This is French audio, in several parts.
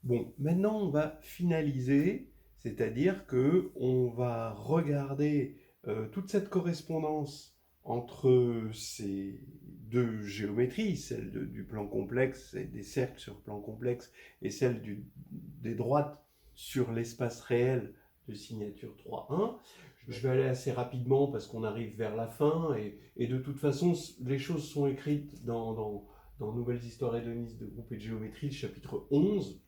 Bon, maintenant on va finaliser, c'est-à-dire que on va regarder toute cette correspondance entre ces deux géométries, celle du plan complexe et des cercles sur plan complexe et celle des droites sur l'espace réel de signature 3,1. Je vais aller assez rapidement parce qu'on arrive vers la fin et de toute façon les choses sont écrites dans Nouvelles histoires hédonistes de groupe et de géométrie, le chapitre 11.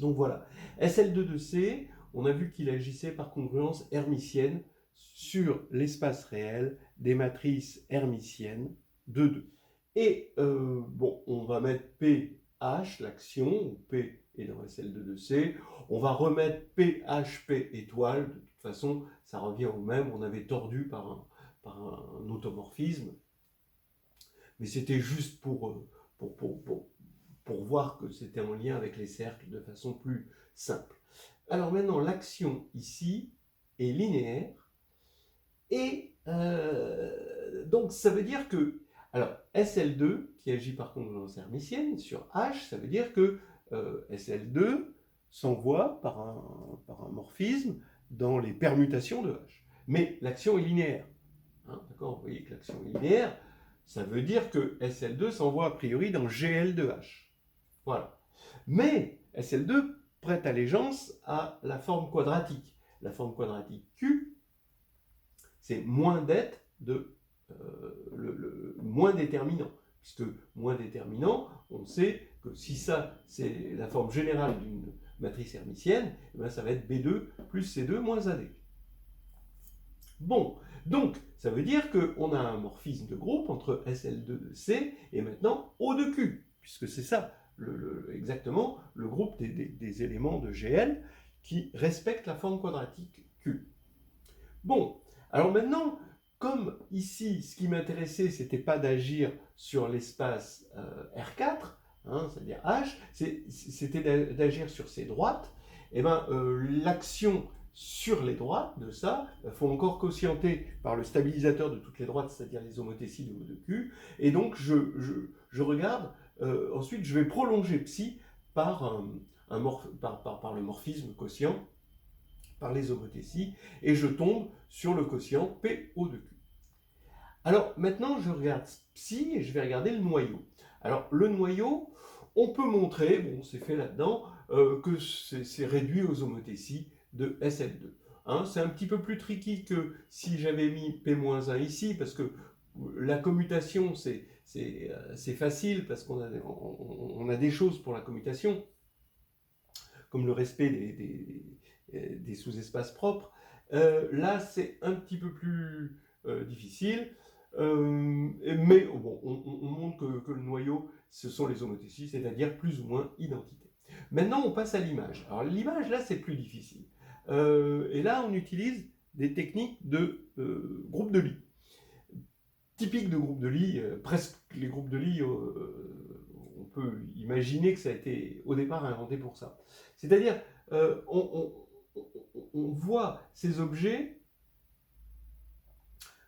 Donc voilà, SL2 de C, on a vu qu'il agissait par congruence hermitienne sur l'espace réel des matrices hermitiennes de 2. Et bon, on va mettre PH, l'action, P est dans SL2 de C, on va remettre PHP étoile, de toute façon, ça revient au même, on avait tordu par un automorphisme, mais c'était juste pour, pour, pour, pour voir que c'était en lien avec les cercles de façon plus simple. Alors maintenant, l'action ici est linéaire et donc ça veut dire que, alors SL2 qui agit par congruence hermitienne sur H, ça veut dire que SL2 s'envoie par un morphisme dans les permutations de H. Mais l'action est linéaire. Hein, d'accord, vous voyez que l'action est linéaire, ça veut dire que SL2 s'envoie a priori dans GL de H. Voilà. Mais SL2 prête allégeance à la forme quadratique. La forme quadratique Q, c'est moins det de le moins déterminant. Puisque moins déterminant, on sait que si ça, c'est la forme générale d'une matrice hermitienne, eh bien ça va être B2 plus C2 moins AD. Bon, donc ça veut dire qu'on a un morphisme de groupe entre SL2 de C et maintenant O de Q, puisque c'est ça exactement le groupe des éléments de GL qui respectent la forme quadratique Q. Bon, alors maintenant, comme ici, ce qui m'intéressait, c'était pas d'agir sur l'espace R4, hein, c'est-à-dire H, c'était d'agir sur ces droites, et bien l'action sur les droites de ça, il faut encore quotienter par le stabilisateur de toutes les droites, c'est-à-dire les homothéties de O de Q, et donc je regarde, ensuite je vais prolonger psi par, par le morphisme quotient, par les homothéties, et je tombe sur le quotient PO de Q. Alors maintenant, je regarde psi et je vais regarder le noyau. Alors le noyau, on peut montrer, bon c'est fait là-dedans, que c'est réduit aux homothéties de SL2. Hein, c'est un petit peu plus tricky que si j'avais mis P-1 ici, parce que la commutation c'est facile, parce on a des choses pour la commutation, comme le respect des sous-espaces propres. Là, c'est un petit peu plus difficile, mais bon, on montre que le noyau, ce sont les homothéties, c'est-à-dire plus ou moins identité. Maintenant, on passe à l'image. Alors l'image, là, c'est plus difficile. Et là, on utilise des techniques de groupe de Lie. Typique de groupe de Lie, presque les groupes de Lie, on peut imaginer que ça a été au départ inventé pour ça. C'est-à-dire, on voit ces objets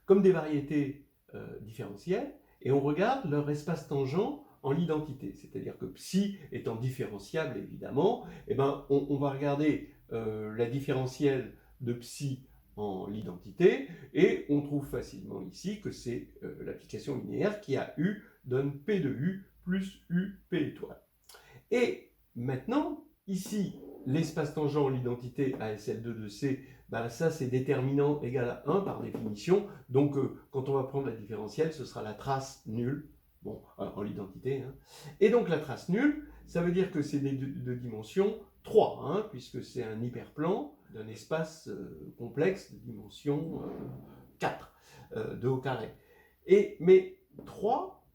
comme des variétés différentielles et on regarde leur espace tangent en l'identité. C'est-à-dire que psi étant différenciable, évidemment, eh ben, on va regarder la différentielle de psi en l'identité et on trouve facilement ici que c'est l'application linéaire qui a U donne P de U plus U P étoile. Et maintenant, ici, l'espace tangent, l'identité ASL2 de C, ben ça c'est déterminant égal à 1 par définition. Donc quand on va prendre la différentielle, ce sera la trace nulle, bon, en l'identité. Hein. Et donc la trace nulle, ça veut dire que c'est de dimension 3, hein, puisque c'est un hyperplan d'un espace complexe de dimension 4 de haut carré. Mais 3,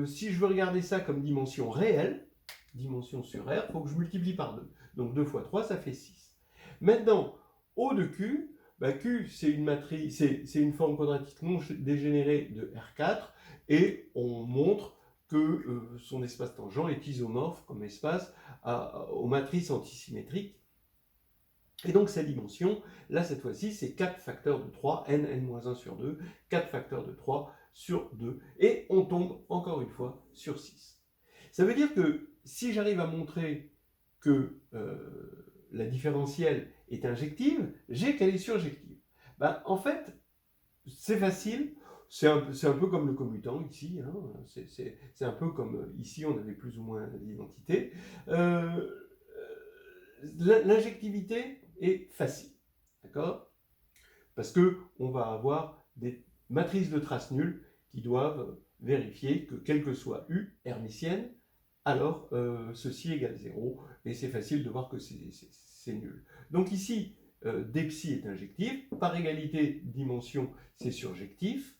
si je veux regarder ça comme dimension réelle, dimension sur R, il faut que je multiplie par 2. Donc 2 fois 3, ça fait 6. Maintenant, O de Q, bah Q, c'est une matrice, c'est une forme quadratique non dégénérée de R4, et on montre que son espace tangent est isomorphe comme espace aux matrices antisymétriques. Et donc sa dimension, là cette fois-ci, c'est 4 facteurs de 3, n-1 sur 2, 4 facteurs de 3 sur 2, et on tombe encore une fois sur 6. Ça veut dire que si j'arrive à montrer que la différentielle est injective, G qu'elle est surjective. Ben, en fait, c'est facile, c'est un peu comme le commutant ici, hein, c'est un peu comme ici on avait plus ou moins l'identité. L'injectivité est facile, d'accord? Parce qu'on va avoir des matrices de traces nulles qui doivent vérifier que quel que soit U hermitienne, alors ceci égale 0, et c'est facile de voir que c'est nul. Donc ici, dψ est injectif, par égalité dimension, c'est surjectif,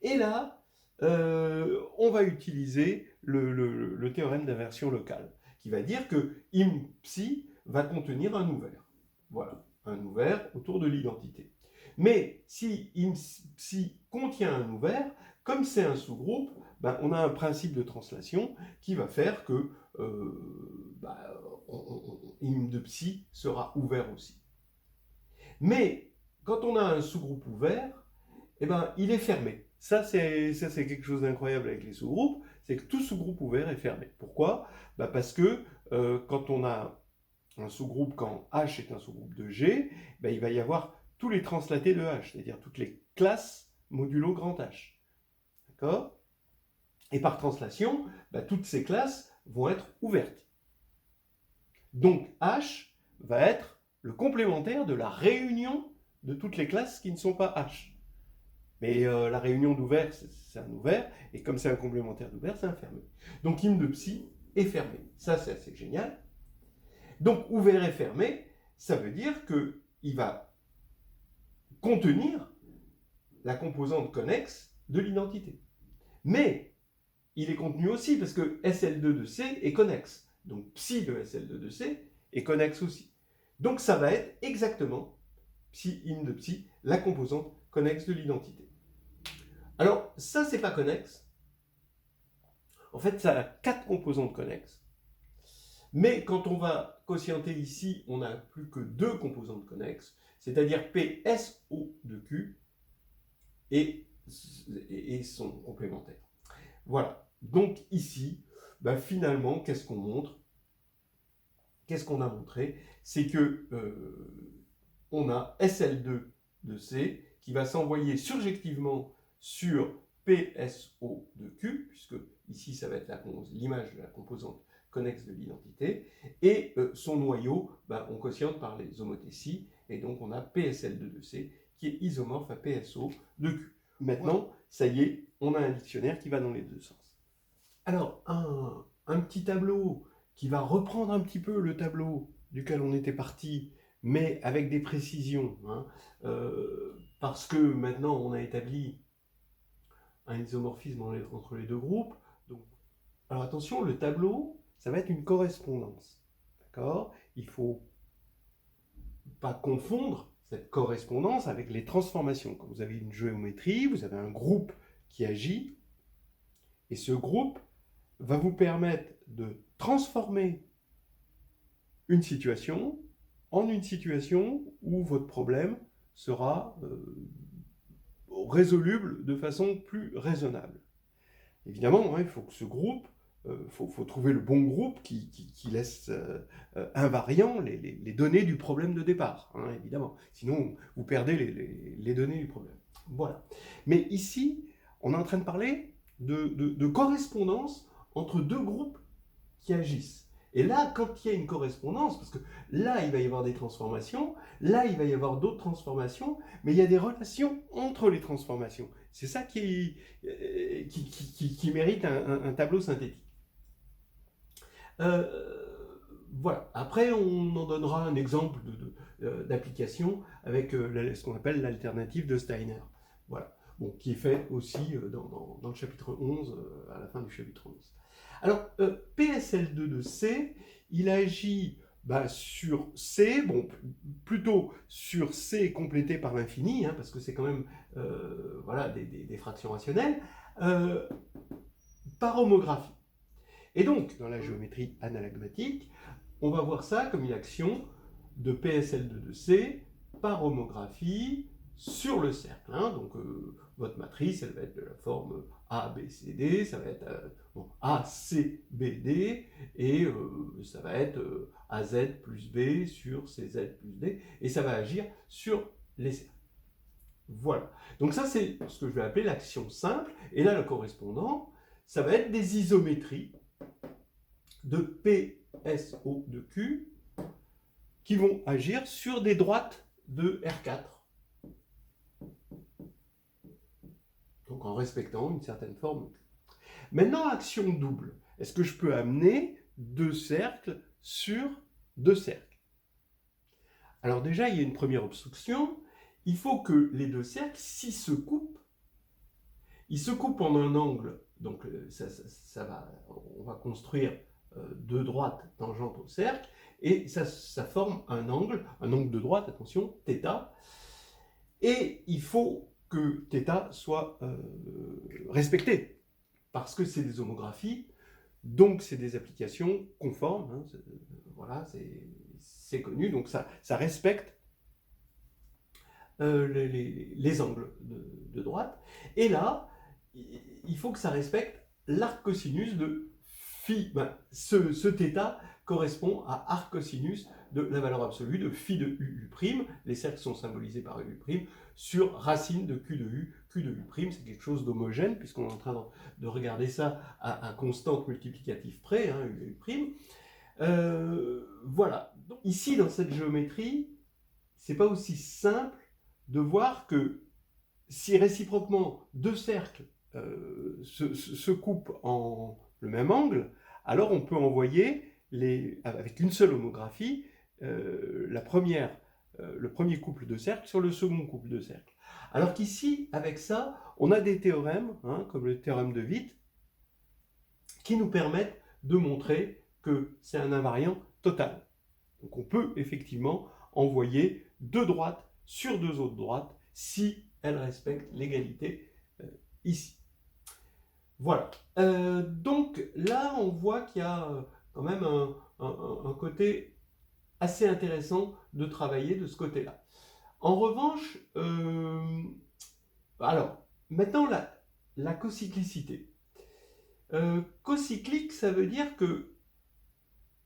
et là, on va utiliser le théorème d'inversion locale, qui va dire que Im-psi va contenir un ouvert. Voilà, un ouvert autour de l'identité. Mais si Im-psi contient un ouvert, comme c'est un sous-groupe, ben, on a un principe de translation qui va faire que Im de psi sera ouvert aussi. Mais quand on a un sous-groupe ouvert, eh ben, il est fermé. Ça, c'est quelque chose d'incroyable avec les sous-groupes, c'est que tout sous-groupe ouvert est fermé. Pourquoi? Ben parce que quand on a un sous-groupe, quand H est un sous-groupe de G, ben, il va y avoir tous les translatés de H, c'est-à-dire toutes les classes modulo grand H. D'accord? Et par translation, ben, toutes ces classes vont être ouvertes. Donc H va être le complémentaire de la réunion de toutes les classes qui ne sont pas H. Mais la réunion d'ouvert, c'est un ouvert, et comme c'est un complémentaire d'ouvert, c'est un fermé. Donc Im de psi est fermé. Ça, c'est assez génial. Donc ouvert et fermé, ça veut dire qu'il va contenir la composante connexe de l'identité. Mais il est contenu aussi parce que SL2 de C est connexe. Donc psi de SL2 de C est connexe aussi. Donc ça va être exactement psi in de psi, la composante connexe de l'identité. Alors ça, c'est pas connexe. En fait, ça a 4 composantes connexes. Mais quand on va quotienter ici, on n'a plus que 2 composantes connexes, c'est-à-dire PSO de Q et son complémentaire. Voilà. Donc ici, ben finalement, qu'est-ce qu'on montre? Qu'est-ce qu'on a montré? C'est que on a SL2 de C qui va s'envoyer surjectivement sur PSO de Q, puisque ici ça va être l'image de la composante connexe de l'identité, et son noyau, ben, on quotiente par les homothéties, et donc on a PSL2 de C qui est isomorphe à PSO de Q. Maintenant, ça y est, on a un dictionnaire qui va dans les deux sens. Alors, un petit tableau qui va reprendre un petit peu le tableau duquel on était parti, mais avec des précisions, hein, parce que maintenant on a établi un isomorphisme entre les deux groupes. Donc, alors attention, le tableau, ça va être une correspondance. D'accord? Il ne faut pas confondre cette correspondance avec les transformations. Quand vous avez une géométrie, vous avez un groupe qui agit, et ce groupe va vous permettre de transformer une situation en une situation où votre problème sera résoluble de façon plus raisonnable. Évidemment, hein, il faut que ce groupe, faut trouver le bon groupe qui laisse invariant les données du problème de départ, hein, évidemment. Sinon, vous perdez les données du problème. Voilà. Mais ici, on est en train de parler de correspondance entre deux groupes qui agissent. Et là, quand il y a une correspondance, parce que là, il va y avoir des transformations, là, il va y avoir d'autres transformations, mais il y a des relations entre les transformations. C'est ça qui mérite un tableau synthétique. Voilà. Après, on en donnera un exemple d'application avec ce qu'on appelle l'alternative de Steiner. Voilà. Bon, qui est fait aussi dans le chapitre 11, à la fin du chapitre 11. Alors, PSL2 de C, il agit sur C, bon, plutôt sur C complété par l'infini, hein, parce que c'est quand même voilà, des fractions rationnelles, par homographie. Et donc, dans la géométrie analagmatique, on va voir ça comme une action de PSL2 de C par homographie sur le cercle. Hein. Donc, votre matrice, elle va être de la forme A, B, C, D, ça va être bon, A, C, B, D, et ça va être AZ plus B sur CZ plus D, et ça va agir sur les cercles. Voilà. Donc ça, c'est ce que je vais appeler l'action simple, et là, le correspondant, ça va être des isométries de P, S, O, de Q, qui vont agir sur des droites de R4. Donc en respectant une certaine forme. Maintenant, action double. Est-ce que je peux amener deux cercles sur deux cercles? Alors déjà, il y a une première obstruction. Il faut que les deux cercles, s'ils se coupent, ils se coupent en un angle. Donc on va construire deux droites tangentes au cercle, et ça forme un angle de droite, attention, θ. Et il faut que θ soit respecté, parce que c'est des homographies, donc c'est des applications conformes, hein, voilà, c'est connu, donc ça respecte les angles de droite. Et là, il faut que ça respecte l'arc cosinus de phi. Ben, ce θ correspond à arc cosinus de la valeur absolue de phi de u prime. Les cercles sont symbolisés par u prime sur racine de q de u prime. C'est quelque chose d'homogène, puisqu'on est en train de regarder ça à constante multiplicative près, hein, u prime. Voilà. Donc, ici, dans cette géométrie, c'est pas aussi simple de voir que si réciproquement deux cercles se coupent en le même angle, alors on peut envoyer avec une seule homographie le premier couple de cercles sur le second couple de cercles. Alors qu'ici, avec ça, on a des théorèmes, hein, comme le théorème de Witt, qui nous permettent de montrer que c'est un invariant total. Donc on peut effectivement envoyer deux droites sur deux autres droites si elles respectent l'égalité ici. Voilà. Donc là, on voit qu'il y a quand même un côté assez intéressant de travailler de ce côté-là. En revanche, alors, maintenant la cocyclicité. Cocyclique, ça veut dire que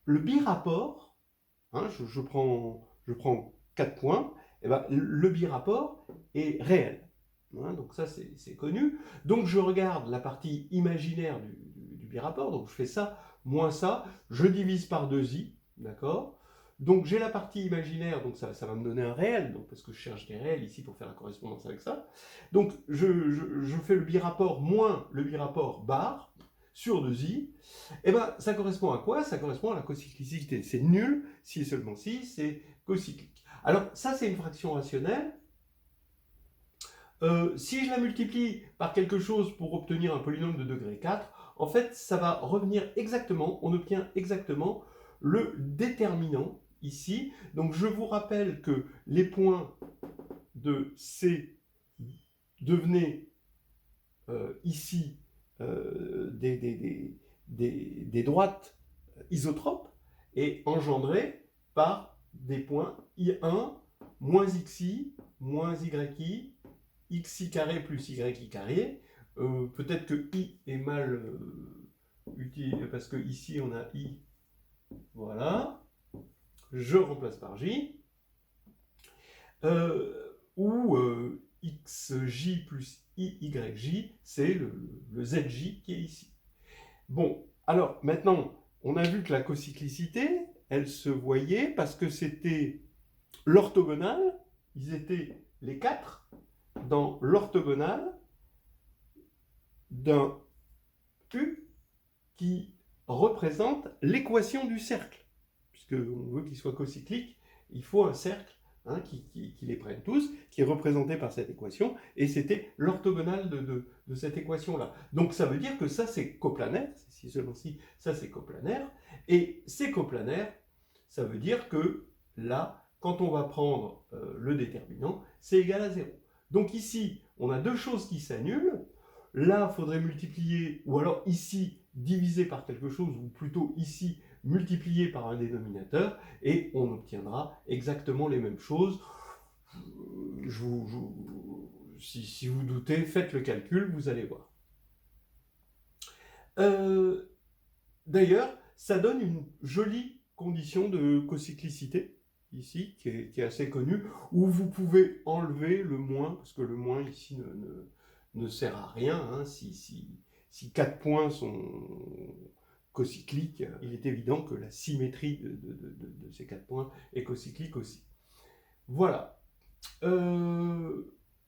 le birapport, hein, je prends 4 points, et ben, le birapport est réel. Hein, donc ça, c'est connu. Donc je regarde la partie imaginaire du birapport, donc je fais ça, moins ça, je divise par 2i, d'accord? Donc j'ai la partie imaginaire, donc ça va me donner un réel, donc, parce que je cherche des réels ici pour faire la correspondance avec ça. Donc je fais le birapport moins le birapport bar sur 2i, et ben ça correspond à quoi? Ça correspond à la cocyclicité. C'est nul si et seulement si c'est cocyclique. Alors ça, c'est une fraction rationnelle. Si je la multiplie par quelque chose pour obtenir un polynôme de degré 4, en fait, ça va revenir exactement, on obtient exactement le déterminant ici. Donc je vous rappelle que les points de C devenaient ici des droites isotropes et engendrées par des points I1 moins xi moins yi, xi carré plus yi carré. Peut-être que i est mal utilisé parce que ici on a i. Voilà. Je remplace par j. Ou xj plus iyj, c'est le zj qui est ici. Bon, alors maintenant, on a vu que la cocyclicité, elle se voyait parce que c'était l'orthogonale, ils étaient les 4 dans l'orthogonale d'un U qui représente l'équation du cercle. Puisqu'on veut qu'il soit cocyclique, il faut un cercle, hein, qui les prenne tous, qui est représenté par cette équation, et c'était l'orthogonale de cette équation-là. Donc ça veut dire que ça c'est coplanaire, si seulement si ça c'est coplanaire, et c'est coplanaire, ça veut dire que là, quand on va prendre le déterminant, c'est égal à 0. Donc ici, on a deux choses qui s'annulent. Là, il faudrait multiplier, ou alors ici, diviser par quelque chose, ou plutôt ici, multiplier par un dénominateur, et on obtiendra exactement les mêmes choses. Si vous doutez, faites le calcul, vous allez voir. D'ailleurs, ça donne une jolie condition de cocyclicité, ici, qui est assez connue, où vous pouvez enlever le moins, parce que le moins ici ne sert à rien. Hein, si 4 points sont cocycliques, il est évident que la symétrie de ces 4 points est cocyclique aussi. Voilà.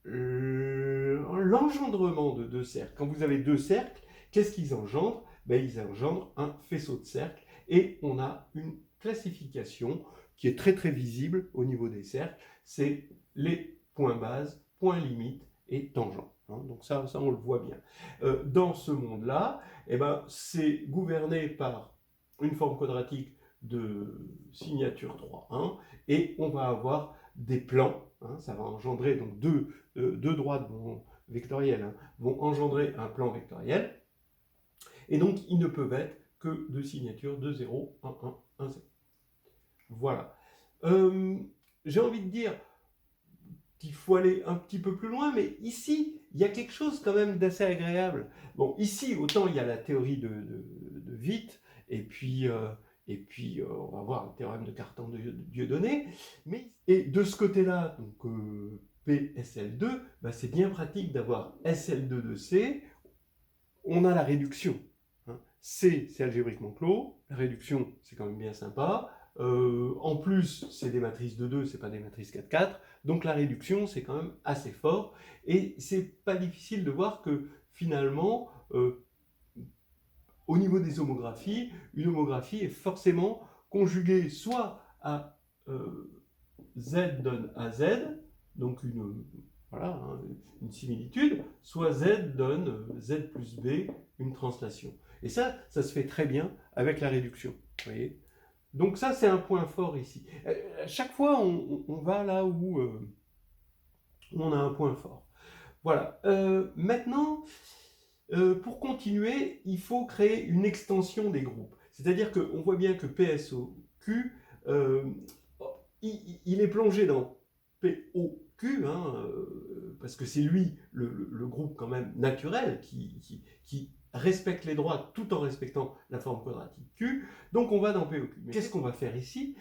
L'engendrement de deux cercles. Quand vous avez deux cercles, qu'est-ce qu'ils engendrent? Ils engendrent un faisceau de cercles et on a une classification qui est très très visible au niveau des cercles. C'est les points base, points limites et tangents. Donc ça on le voit bien. Dans ce monde-là, c'est gouverné par une forme quadratique de signature 3,1 et on va avoir des plans. Ça va engendrer donc deux droites vectorielles vont engendrer un plan vectoriel. Et donc, ils ne peuvent être que de signature 2, 0, 1, 1, 1, 0. Voilà. J'ai envie de dire qu'il faut aller un petit peu plus loin, mais ici, il y a quelque chose quand même d'assez agréable. Bon, ici, autant il y a la théorie de Witt, et puis on va voir le théorème de Cartan de Dieudonné. Et de ce côté-là, donc PSL2, c'est bien pratique d'avoir SL2 de C. On a la réduction. C, c'est algébriquement clos. La réduction, c'est quand même bien sympa. En plus, c'est des matrices de 2, c'est pas des matrices 4-4. Donc la réduction, c'est quand même assez fort. Et c'est pas difficile de voir que finalement, au niveau des homographies, une homographie est forcément conjuguée soit à Z donne à Z, donc une similitude, soit Z donne Z plus B, une translation. Et ça se fait très bien avec la réduction. Vous voyez ? Donc ça, c'est un point fort ici. À chaque fois, on va là où on a un point fort. Voilà. Maintenant, pour continuer, il faut créer une extension des groupes. C'est-à-dire qu'on voit bien que PSOQ, il est plongé dans POQ, parce que c'est lui le groupe quand même naturel qui respecte les droites tout en respectant la forme quadratique Q. Donc on va dans POQ. Mais qu'est-ce qu'on va faire ici?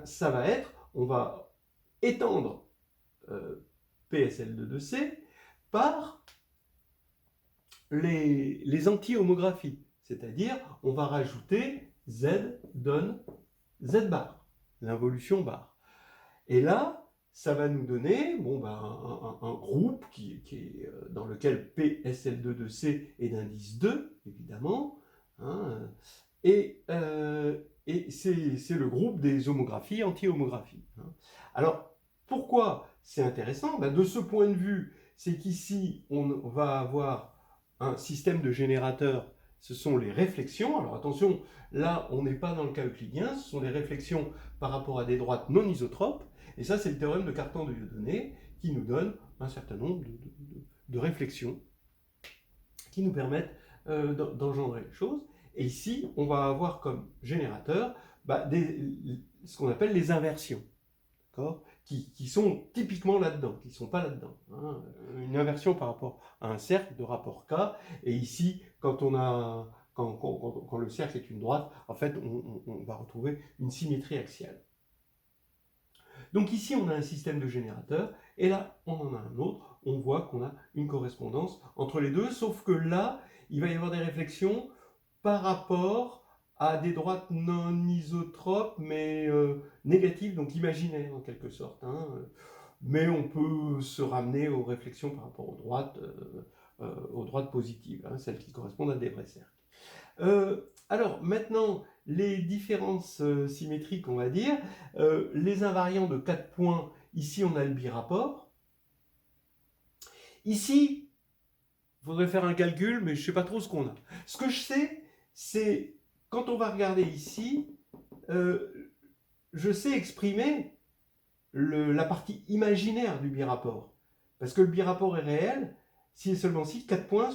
Ça va être, on va étendre PSL2 de C par les anti-homographies. C'est-à-dire, on va rajouter Z donne Z bar, l'involution bar. Et là, ça va nous donner un groupe qui est, dans lequel PSL2 de C est d'indice 2, évidemment. Et c'est le groupe des homographies, anti-homographies. Alors, pourquoi c'est intéressant? De ce point de vue, c'est qu'ici, on va avoir un système de générateurs, ce sont les réflexions. Alors attention, là, on n'est pas dans le cas euclidien, ce sont les réflexions par rapport à des droites non isotropes. Et ça, c'est le théorème de Cartan de Dieudonné qui nous donne un certain nombre de réflexions qui nous permettent d'engendrer les choses. Et ici, on va avoir comme générateur ce qu'on appelle les inversions, qui sont typiquement là-dedans, qui ne sont pas là-dedans. Une inversion par rapport à un cercle de rapport K. Et ici, quand le cercle est une droite, en fait, on va retrouver une symétrie axiale. Donc ici, on a un système de générateurs, et là, on en a un autre. On voit qu'on a une correspondance entre les deux, sauf que là, il va y avoir des réflexions par rapport à des droites non isotropes, mais négatives, donc imaginaires en quelque sorte. Mais on peut se ramener aux réflexions par rapport aux droites positives, celles qui correspondent à des vrais cercles. Alors maintenant, les différences symétriques, on va dire, les invariants de 4 points, ici on a le birapport. Ici, il faudrait faire un calcul, mais je ne sais pas trop ce qu'on a. Ce que je sais, c'est, quand on va regarder ici, je sais exprimer la partie imaginaire du birapport. Parce que le birapport est réel, si et seulement si les 4 points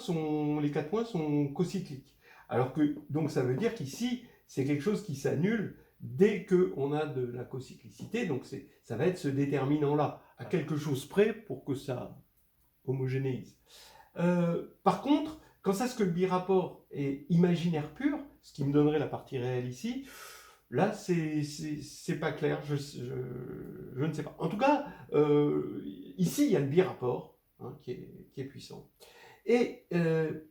sont cocycliques. Alors que, donc ça veut dire qu'ici, c'est quelque chose qui s'annule dès qu'on a de la cocyclicité. Donc ça va être ce déterminant-là, à quelque chose près pour que ça homogénéise. Par contre, Quand est-ce que le birapport est imaginaire pur, ce qui me donnerait la partie réelle ici, là, c'est pas clair, je ne sais pas. En tout cas, ici, il y a le birapport, hein, qui est puissant. Et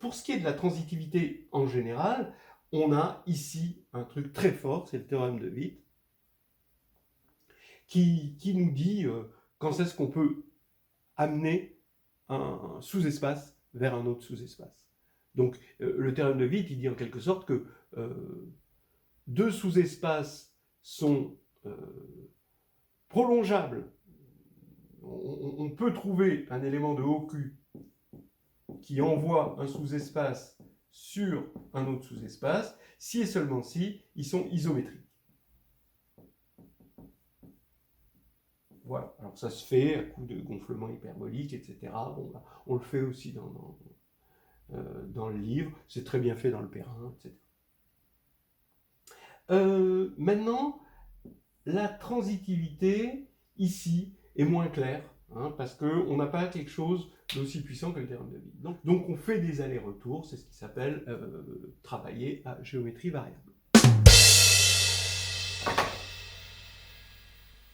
pour ce qui est de la transitivité en général, on a ici un truc très fort, c'est le théorème de Witt, qui nous dit quand est-ce qu'on peut amener un sous-espace vers un autre sous-espace. Donc le théorème de Witt, il dit en quelque sorte que deux sous-espaces sont prolongeables. On peut trouver un élément de haut Q qui envoie un sous-espace sur un autre sous-espace, si et seulement si ils sont isométriques. Voilà, alors ça se fait à coup de gonflement hyperbolique, etc. Bon, bah, on le fait aussi dans le livre, c'est très bien fait dans le Perrin, etc. Maintenant, la transitivité, ici, est moins claire, hein, parce qu'on n'a pas quelque chose d'aussi puissant que le théorème de Witt. Donc on fait des allers-retours, c'est ce qui s'appelle travailler à géométrie variable.